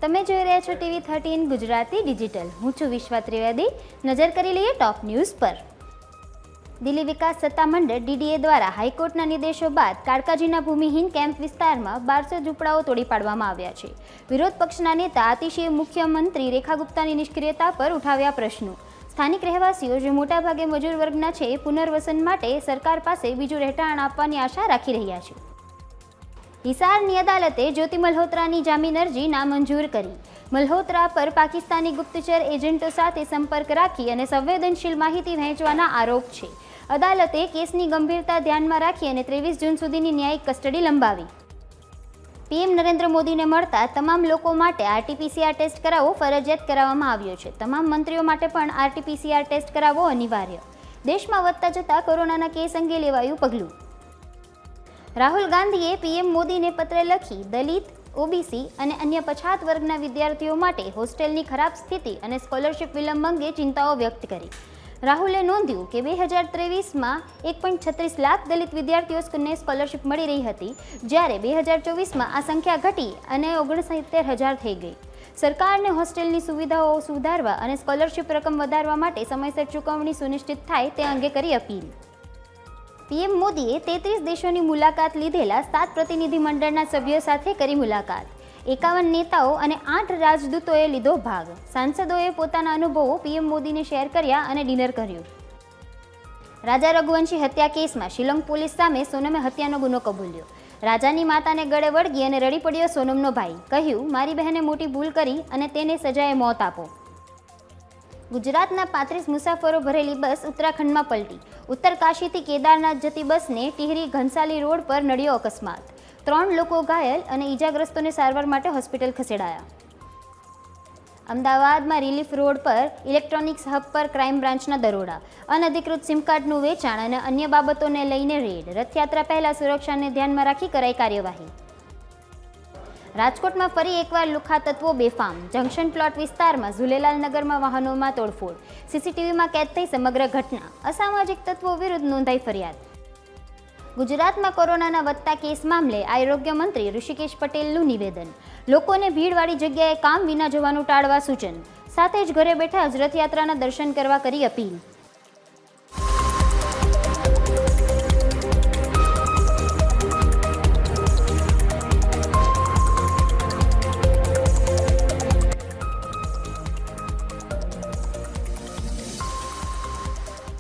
તમે જોઈ રહ્યા છો ટીવી 13 ગુજરાતી ડિજિટલ. હું છું વિશ્વા ત્રિવેદી. નજર કરી લઈએ ટોપ ન્યૂઝ પર. દિલ્હી વિકાસ સત્તામંડળ DDA દ્વારા હાઈકોર્ટના નિર્દેશો બાદ કાળકાજીના ભૂમિહીન કેમ્પ વિસ્તારમાં 1200 ઝૂંપડાઓ તોડી પાડવામાં આવ્યા છે. વિરોધ પક્ષના નેતા આતિશીએ મુખ્યમંત્રી રેખા ગુપ્તાની નિષ્ક્રિયતા પર ઉઠાવ્યા પ્રશ્નો. સ્થાનિક રહેવાસીઓ જે મોટાભાગે મજૂર વર્ગના છે પુનર્વસન માટે સરકાર પાસે બીજું રહેઠાણ આપવાની આશા રાખી રહ્યા છે. હિસારની અદાલતે જ્યોતિ મલ્હોત્રાની જામીન અરજી નામંજૂર કરી. મલ્હોત્રા પર પાકિસ્તાની ગુપ્તચર એજન્ટો સાથે સંપર્ક રાખી અને સંવેદનશીલ માહિતી વહેંચવાના આરોપ છે. અદાલતે કેસની ગંભીરતા ધ્યાનમાં રાખી અને 23 જૂન સુધીની ન્યાયિક કસ્ટડી લંબાવી. PM નરેન્દ્ર મોદીને મળતા તમામ લોકો માટે RT-PCR ટેસ્ટ કરાવવો ફરજિયાત કરાવવામાં આવ્યો છે. તમામ મંત્રીઓ માટે પણ RT-PCR ટેસ્ટ કરાવવો અનિવાર્ય. દેશમાં વધતા જતા કોરોનાના કેસ અંગે લેવાયું પગલું. રાહુલ ગાંધીએ PM મોદીને પત્ર લખી દલિત, OBC અને અન્ય પછાત વર્ગના વિદ્યાર્થીઓ માટે હોસ્ટેલની ખરાબ સ્થિતિ અને સ્કોલરશિપ વિલંબ અંગે ચિંતાઓ વ્યક્ત કરી. રાહુલે નોંધ્યું કે 2023માં 1.36 લાખ દલિત વિદ્યાર્થીઓને સ્કોલરશિપ મળી રહી હતી, જ્યારે 2024માં આ સંખ્યા ઘટી અને 69,000 થઈ ગઈ. સરકારને હોસ્ટેલની સુવિધાઓ સુધારવા અને સ્કોલરશિપ રકમ વધારવા માટે સમયસર ચૂકવણી સુનિશ્ચિત થાય તે અંગે કરી અપીલ. PM મોદીએ 33 દેશોની મુલાકાત લીધેલા 7 પ્રતિનિધિમંડળના સભ્યો સાથે કરી મુલાકાત. 51 નેતાઓ અને 8 રાજદૂતોએ લીધો ભાગ. સાંસદોએ પોતાના અનુભવો PM મોદીને શેર કર્યા અને ડિનર કર્યું. રાજા રઘુવંશી હત્યા કેસમાં શિલોંગ પોલીસ સામે સોનમે હત્યાનો ગુનો કબૂલ્યો. રાજાની માતાને ગળે વળગી અને રડી પડ્યો સોનમનો ભાઈ. કહ્યું, મારી બહેને મોટી ભૂલ કરી અને તેને સજાએ મોત આપો. ગુજરાતના 35 મુસાફરો ભરેલી બસ ઉત્તરાખંડમાં પલટી. ઉત્તરકાશીથી કેદારનાથ જતી બસને ટિહરી ઘનસાલી રોડ પર નડ્યો અકસ્માત. 3 લોકો ઘાયલ અને ઈજાગ્રસ્તોને સારવાર માટે હોસ્પિટલ ખસેડાયા. અમદાવાદમાં રિલીફ રોડ પર ઇલેક્ટ્રોનિક્સ હબ પર ક્રાઇમ બ્રાન્ચના દરોડા. અનધિકૃત સિમ કાર્ડનું વેચાણ અને અન્ય બાબતોને લઈને રેડ. રથયાત્રા પહેલા સુરક્ષાને ધ્યાનમાં રાખી કરાઈ કાર્યવાહી. રાજકોટમાં ફરી એકવાર લુખ્ખા તત્વો બેફામ. જંકશન પ્લોટ વિસ્તારમાં ઝુલેલાલ નગરમાં વાહનોમાં તોડફોડ. CCTVમાં કેદ થઈ સમગ્ર ઘટના. અસામાજિક તત્વો વિરુદ્ધ નોંધાઈ ફરિયાદ. ગુજરાતમાં કોરોનાના વધતા કેસ મામલે આરોગ્ય મંત્રી ઋષિકેશ પટેલનું નિવેદન. લોકોને ભીડવાળી જગ્યાએ કામ વિના જવાનું ટાળવા સૂચન. સાથે જ ઘરે બેઠા જ રથયાત્રાના દર્શન કરવા કરી અપીલ.